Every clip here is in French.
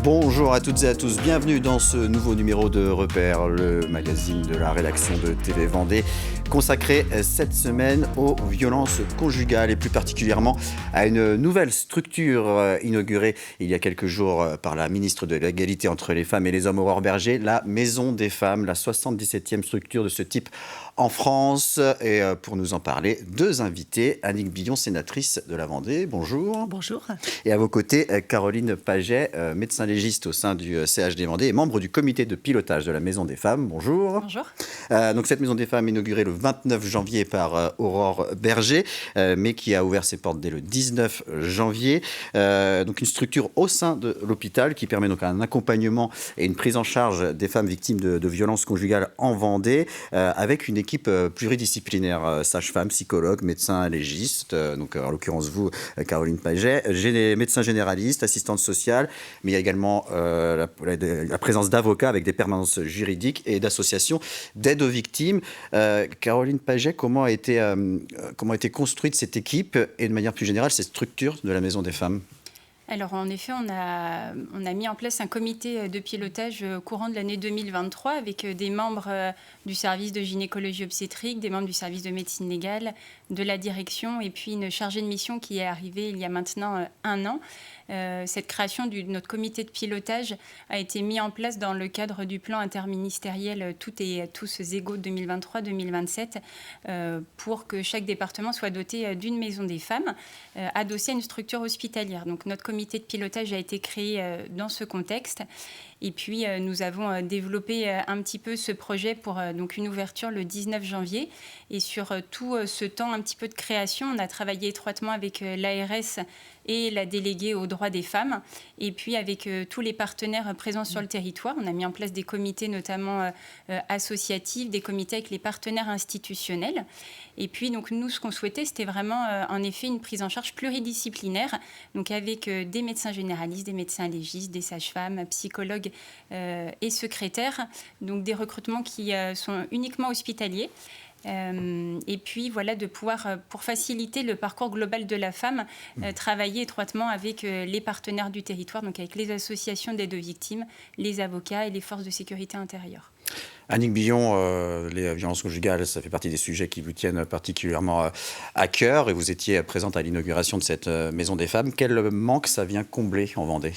Bonjour à toutes et à tous, bienvenue dans ce nouveau numéro de Repère, le magazine de la rédaction de TV Vendée, consacré cette semaine aux violences conjugales et plus particulièrement à une nouvelle structure inaugurée il y a quelques jours par la ministre de l'Égalité entre les femmes et les hommes, Aurore Bergé, la Maison des Femmes, la 77e structure de ce type en France. Et pour nous en parler, deux invités, Annick Billon, sénatrice de la Vendée, bonjour. Bonjour. Et à vos côtés, Caroline Paget, médecin légiste au sein du CHD Vendée et membre du comité de pilotage de la Maison des Femmes. Bonjour. Bonjour. Donc cette Maison des Femmes inaugurée le 29 janvier par Aurore Bergé, mais qui a ouvert ses portes dès le 19 janvier. Donc une structure au sein de l'hôpital qui permet donc un accompagnement et une prise en charge des femmes victimes de violences conjugales en Vendée, avec une équipe pluridisciplinaire, sage-femme, psychologue, médecin légiste, donc en l'occurrence vous, Caroline Paget, médecin généraliste, assistante sociale, mais il y a également la présence d'avocats avec des permanences juridiques et d'associations d'aide aux victimes. Caroline Paget, comment a été construite cette équipe et de manière plus générale cette structure de la Maison des Femmes ? Alors en effet, on a mis en place un comité de pilotage courant de l'année 2023 avec des membres du service de gynécologie obstétrique, des membres du service de médecine légale, de la direction et puis une chargée de mission qui est arrivée il y a maintenant un an. Cette création de notre comité de pilotage a été mise en place dans le cadre du plan interministériel Toutes et tous égaux 2023-2027 pour que chaque département soit doté d'une maison des femmes adossée à une structure hospitalière. Donc notre comité de pilotage a été créé dans ce contexte. Et puis, nous avons développé un petit peu ce projet pour donc une ouverture le 19 janvier. Et sur tout ce temps un petit peu de création, on a travaillé étroitement avec l'ARS et la déléguée aux droits des femmes. Et puis, avec tous les partenaires présents sur le territoire, on a mis en place des comités notamment associatifs, des comités avec les partenaires institutionnels. Et puis, donc, nous, ce qu'on souhaitait, c'était vraiment, en effet, une prise en charge pluridisciplinaire, donc avec des médecins généralistes, des médecins légistes, des sages-femmes, psychologues et secrétaires, donc des recrutements qui sont uniquement hospitaliers. Et puis voilà, de pouvoir, pour faciliter le parcours global de la femme, travailler étroitement avec les partenaires du territoire, donc avec les associations d'aide aux victimes, les avocats et les forces de sécurité intérieure. Annick Billon, les violences conjugales, ça fait partie des sujets qui vous tiennent particulièrement à cœur et vous étiez présente à l'inauguration de cette Maison des Femmes. Quel manque ça vient combler en Vendée ?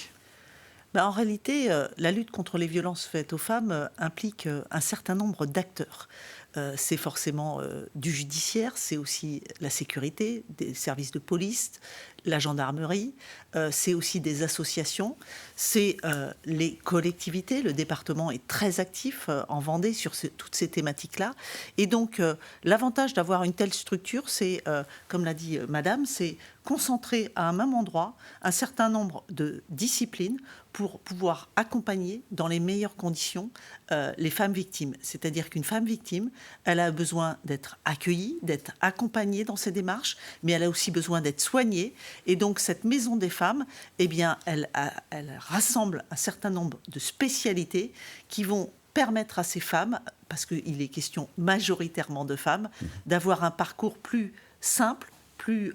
En réalité, la lutte contre les violences faites aux femmes implique un certain nombre d'acteurs. C'est forcément du judiciaire, c'est aussi la sécurité, des services de police, la gendarmerie, c'est aussi des associations, c'est les collectivités. Le département est très actif en Vendée sur toutes ces thématiques-là. Et donc, l'avantage d'avoir une telle structure, c'est, comme l'a dit Madame, c'est concentrer à un même endroit un certain nombre de disciplines pour pouvoir accompagner dans les meilleures conditions les femmes victimes. C'est-à-dire qu'une femme victime, elle a besoin d'être accueillie, d'être accompagnée dans ses démarches, mais elle a aussi besoin d'être soignée. Et donc, cette Maison des Femmes, eh bien, elle rassemble un certain nombre de spécialités qui vont permettre à ces femmes, parce qu'il est question majoritairement de femmes, d'avoir un parcours plus simple, plus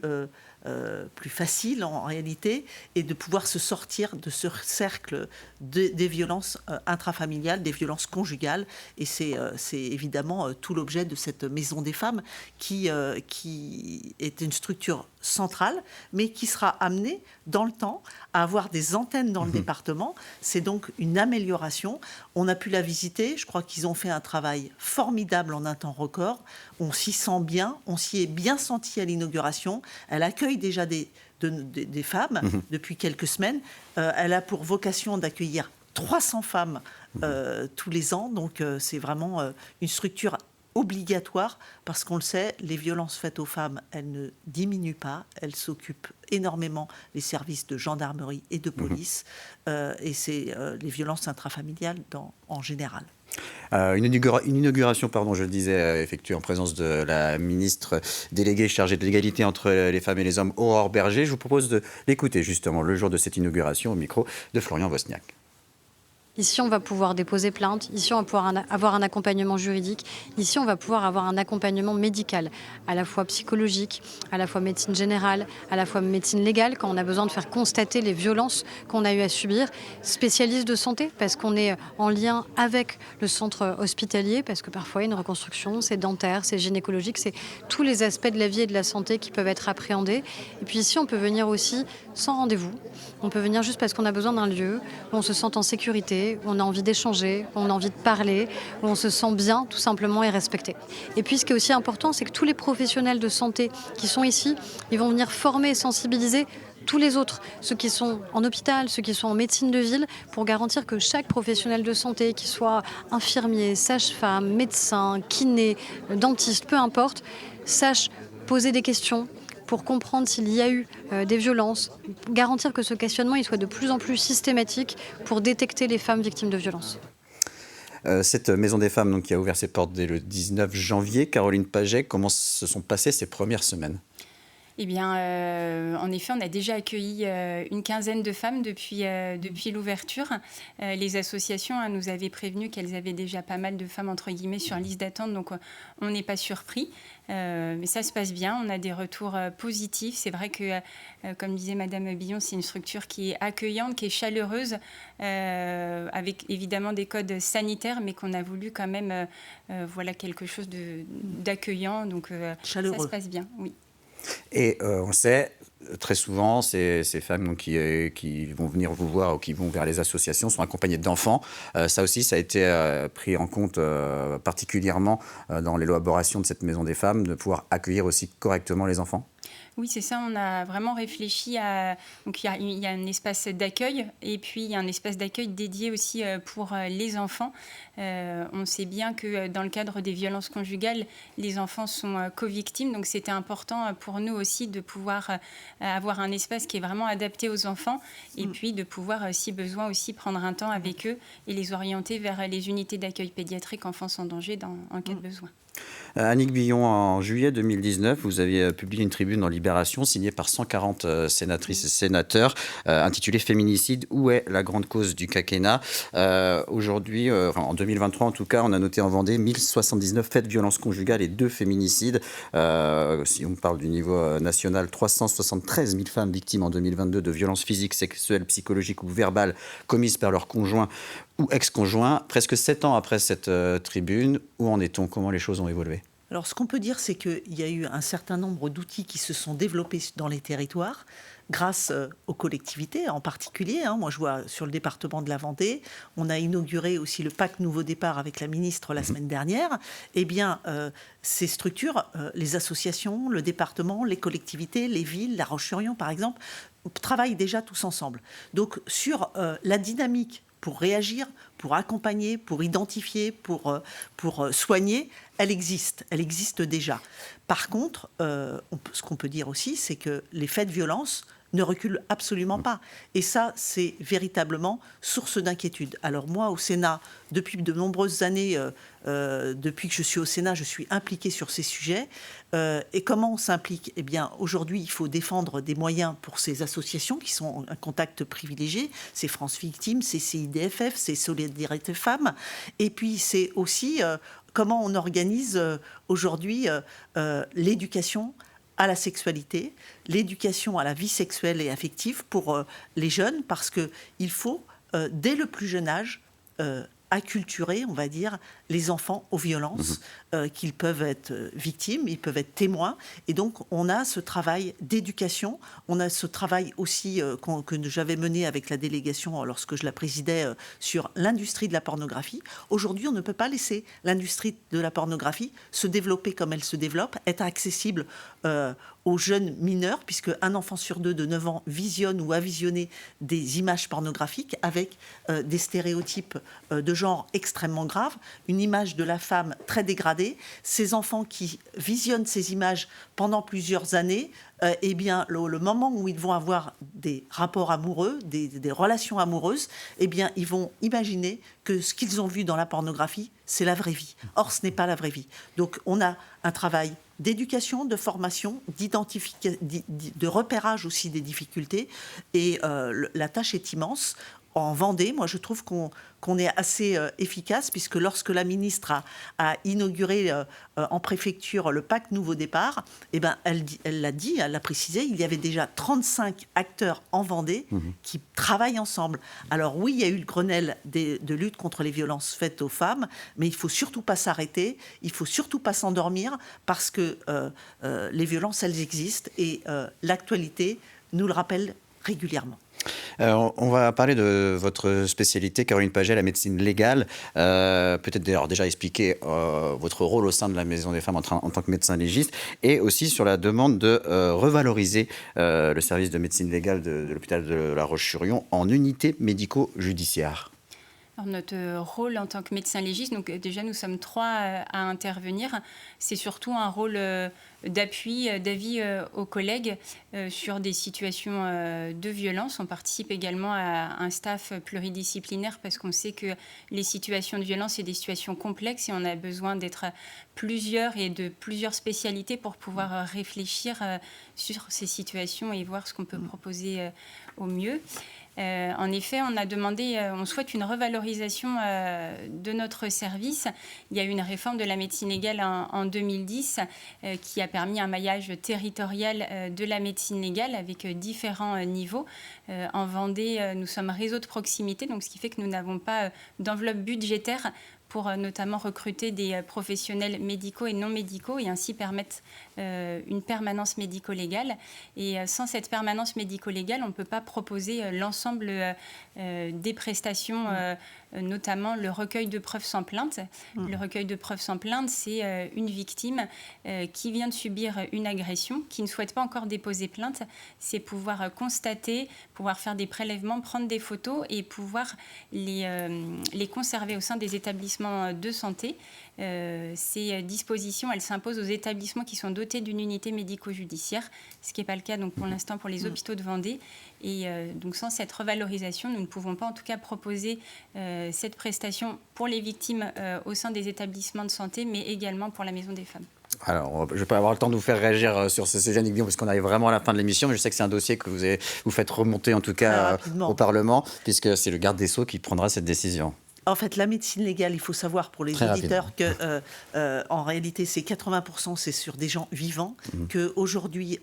facile en réalité, et de pouvoir se sortir de ce cercle des violences intrafamiliales, des violences conjugales. Et c'est évidemment tout l'objet de cette Maison des Femmes qui est une structure centrale, mais qui sera amenée dans le temps à avoir des antennes dans le département. C'est donc une amélioration. On a pu la visiter. Je crois qu'ils ont fait un travail formidable en un temps record. On s'y sent bien. On s'y est bien senti à l'inauguration. Elle accueille déjà des femmes depuis quelques semaines. Elle a pour vocation d'accueillir 300 femmes tous les ans. Donc, c'est vraiment une structure obligatoire, parce qu'on le sait, les violences faites aux femmes, elles ne diminuent pas, elles s'occupent énormément les services de gendarmerie et de police, et c'est les violences intrafamiliales en général. Une inauguration, je le disais, effectuée en présence de la ministre déléguée chargée de l'égalité entre les femmes et les hommes, Aurore Bergé. Je vous propose de l'écouter justement le jour de cette inauguration au micro de Florian Wozniak. Ici, on va pouvoir déposer plainte. Ici, on va pouvoir avoir un accompagnement juridique. Ici, on va pouvoir avoir un accompagnement médical, à la fois psychologique, à la fois médecine générale, à la fois médecine légale, quand on a besoin de faire constater les violences qu'on a eu à subir. Spécialiste de santé, parce qu'on est en lien avec le centre hospitalier, parce que parfois, une reconstruction, c'est dentaire, c'est gynécologique, c'est tous les aspects de la vie et de la santé qui peuvent être appréhendés. Et puis ici, on peut venir aussi sans rendez-vous. On peut venir juste parce qu'on a besoin d'un lieu où on se sent en sécurité, où on a envie d'échanger, où on a envie de parler, où on se sent bien, tout simplement, et respecté. Et puis, ce qui est aussi important, c'est que tous les professionnels de santé qui sont ici, ils vont venir former et sensibiliser tous les autres, ceux qui sont en hôpital, ceux qui sont en médecine de ville, pour garantir que chaque professionnel de santé, qu'il soit infirmier, sage-femme, médecin, kiné, dentiste, peu importe, sache poser des questions pour comprendre s'il y a eu des violences, garantir que ce questionnement il soit de plus en plus systématique pour détecter les femmes victimes de violences. Cette Maison des Femmes donc, qui a ouvert ses portes dès le 19 janvier, Caroline Paget, comment se sont passées ces premières semaines ? Eh bien, en effet, on a déjà accueilli une quinzaine de femmes depuis l'ouverture. Les associations nous avaient prévenu qu'elles avaient déjà pas mal de femmes, entre guillemets, sur liste d'attente, donc on n'est pas surpris. Mais ça se passe bien, on a des retours positifs. C'est vrai que, comme disait Madame Billon, c'est une structure qui est accueillante, qui est chaleureuse, avec évidemment des codes sanitaires, mais qu'on a voulu quand même, voilà, quelque chose d'accueillant. Donc, chaleureux. Ça se passe bien, oui. Et on le sait, très souvent, ces femmes donc, qui vont venir vous voir ou qui vont vers les associations sont accompagnées d'enfants. Ça aussi, ça a été pris en compte particulièrement dans l'élaboration de cette Maison des Femmes, de pouvoir accueillir aussi correctement les enfants. Oui, c'est ça. On a vraiment réfléchi à... Donc, il y a un espace d'accueil et puis il y a un espace d'accueil dédié aussi pour les enfants. On sait bien que dans le cadre des violences conjugales, les enfants sont co-victimes. Donc, c'était important pour nous aussi de pouvoir avoir un espace qui est vraiment adapté aux enfants et puis de pouvoir, si besoin, aussi prendre un temps avec eux et les orienter vers les unités d'accueil pédiatrique enfants en danger en cas de besoin. Annick Billon, en juillet 2019, vous aviez publié une tribune dans Libération signée par 140 sénatrices et sénateurs intitulée « Féminicide, où est la grande cause du quinquennat ?» Aujourd'hui, en 2023 en tout cas, on a noté en Vendée 1079 faits de violences conjugales et 2 féminicides. Si on parle du niveau national, 373 000 femmes victimes en 2022 de violences physiques, sexuelles, psychologiques ou verbales commises par leur conjoint ou ex-conjoint. Presque 7 ans après cette tribune, où en est-on ? Comment les choses ont évolué ? Alors, ce qu'on peut dire, c'est qu'il y a eu un certain nombre d'outils qui se sont développés dans les territoires grâce aux collectivités en particulier. Moi, je vois sur le département de la Vendée, on a inauguré aussi le pacte Nouveau Départ avec la ministre la semaine dernière. Eh bien, ces structures, les associations, le département, les collectivités, les villes, La Roche-sur-Yon par exemple, travaillent déjà tous ensemble. Donc, sur la dynamique pour réagir, pour accompagner, pour identifier, pour soigner, elle existe déjà. Par contre, ce qu'on peut dire aussi, c'est que les faits de violence ne reculent absolument pas. Et ça, c'est véritablement source d'inquiétude. Alors moi, au Sénat, depuis de nombreuses années, depuis que je suis au Sénat, je suis impliquée sur ces sujets. Et comment on s'implique ? Eh bien, aujourd'hui, il faut défendre des moyens pour ces associations qui sont un contact privilégié. C'est France Victimes, c'est CIDFF, c'est Solidarité Femmes. Et puis, c'est aussi comment on organise aujourd'hui l'éducation à la sexualité, l'éducation à la vie sexuelle et affective pour les jeunes, parce qu'il faut, dès le plus jeune âge, acculturer, on va dire, les enfants aux violences, qu'ils peuvent être victimes, ils peuvent être témoins. Et donc, on a ce travail d'éducation, on a ce travail aussi que j'avais mené avec la délégation lorsque je la présidais sur l'industrie de la pornographie. Aujourd'hui, on ne peut pas laisser l'industrie de la pornographie se développer comme elle se développe, être accessible aux jeunes mineurs, puisque un enfant sur 2 de 9 ans visionne ou a visionné des images pornographiques avec des stéréotypes de genre extrêmement graves, une image de la femme très dégradée. Ces enfants qui visionnent ces images pendant plusieurs années eh bien, le moment où ils vont avoir des rapports amoureux, des relations amoureuses, eh bien, ils vont imaginer que ce qu'ils ont vu dans la pornographie, c'est la vraie vie. Or, ce n'est pas la vraie vie. Donc, on a un travail d'éducation, de formation, de repérage aussi des difficultés. Et la tâche est immense. En Vendée, moi, je trouve qu'on est assez efficace, puisque lorsque la ministre a inauguré en préfecture le pacte Nouveau Départ, eh ben, elle l'a précisé, il y avait déjà 35 acteurs en Vendée qui travaillent ensemble. Alors oui, il y a eu le Grenelle de lutte contre les violences faites aux femmes, mais il ne faut surtout pas s'arrêter, il ne faut surtout pas s'endormir, parce que les violences, elles existent, et l'actualité nous le rappelle régulièrement. On va parler de votre spécialité, Caroline Paget, la médecine légale. Peut-être d'ailleurs déjà expliquer votre rôle au sein de la Maison des femmes en tant que médecin légiste, et aussi sur la demande de revaloriser le service de médecine légale de l'hôpital de La Roche-sur-Yon en unité médico-judiciaire. Alors, notre rôle en tant que médecin légiste, donc déjà nous sommes 3 à intervenir, c'est surtout un rôle d'appui, d'avis aux collègues sur des situations de violence. On participe également à un staff pluridisciplinaire, parce qu'on sait que les situations de violence, c'est des situations complexes, et on a besoin d'être plusieurs et de plusieurs spécialités pour pouvoir réfléchir sur ces situations et voir ce qu'on peut proposer au mieux. En effet, on souhaite une revalorisation de notre service. Il y a eu une réforme de la médecine légale en 2010 qui a permis un maillage territorial de la médecine légale avec différents niveaux. En Vendée, nous sommes réseau de proximité, donc ce qui fait que nous n'avons pas d'enveloppe budgétaire pour notamment recruter des professionnels médicaux et non médicaux, et ainsi permettre une permanence médico-légale. Et sans cette permanence médico-légale, on ne peut pas proposer l'ensemble des prestations, notamment le recueil de preuves sans plainte. Le recueil de preuves sans plainte, c'est une victime qui vient de subir une agression, qui ne souhaite pas encore déposer plainte. C'est pouvoir constater, pouvoir faire des prélèvements, prendre des photos et pouvoir les conserver au sein des établissements de santé. Ces dispositions, elles s'imposent aux établissements qui sont dotés d'une unité médico-judiciaire, ce qui n'est pas le cas donc, pour l'instant pour les hôpitaux de Vendée. Et donc sans cette revalorisation, nous ne pouvons pas en tout cas proposer cette prestation pour les victimes au sein des établissements de santé, mais également pour la Maison des femmes. Alors, je ne vais pas avoir le temps de vous faire réagir sur ce sujet, Annick Billon, parce qu'on arrive vraiment à la fin de l'émission, mais je sais que c'est un dossier que vous faites remonter en tout cas au Parlement, puisque c'est le garde des Sceaux qui prendra cette décision. En fait, la médecine légale, il faut savoir pour les auditeurs que, en réalité, c'est 80%, c'est sur des gens vivants. Qu'aujourd'hui,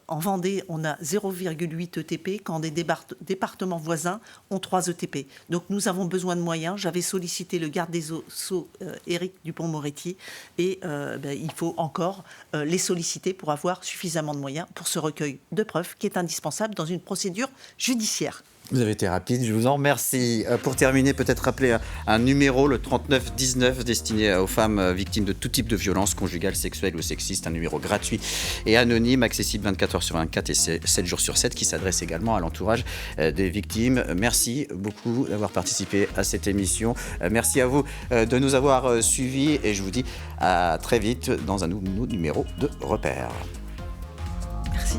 en Vendée, on a 0,8 ETP, quand des départements voisins ont 3 ETP. Donc, nous avons besoin de moyens. J'avais sollicité le garde des Sceaux, Éric Dupond-Moretti, et il faut encore les solliciter pour avoir suffisamment de moyens pour ce recueil de preuves qui est indispensable dans une procédure judiciaire. Vous avez été rapide, je vous en remercie. Pour terminer, peut-être rappeler un numéro, le 3919, destiné aux femmes victimes de tout type de violence conjugale, sexuelle ou sexiste. Un numéro gratuit et anonyme, accessible 24 heures sur 24 et 7 jours sur 7, qui s'adresse également à l'entourage des victimes. Merci beaucoup d'avoir participé à cette émission. Merci à vous de nous avoir suivis, et je vous dis à très vite dans un nouveau numéro de Repères. Merci.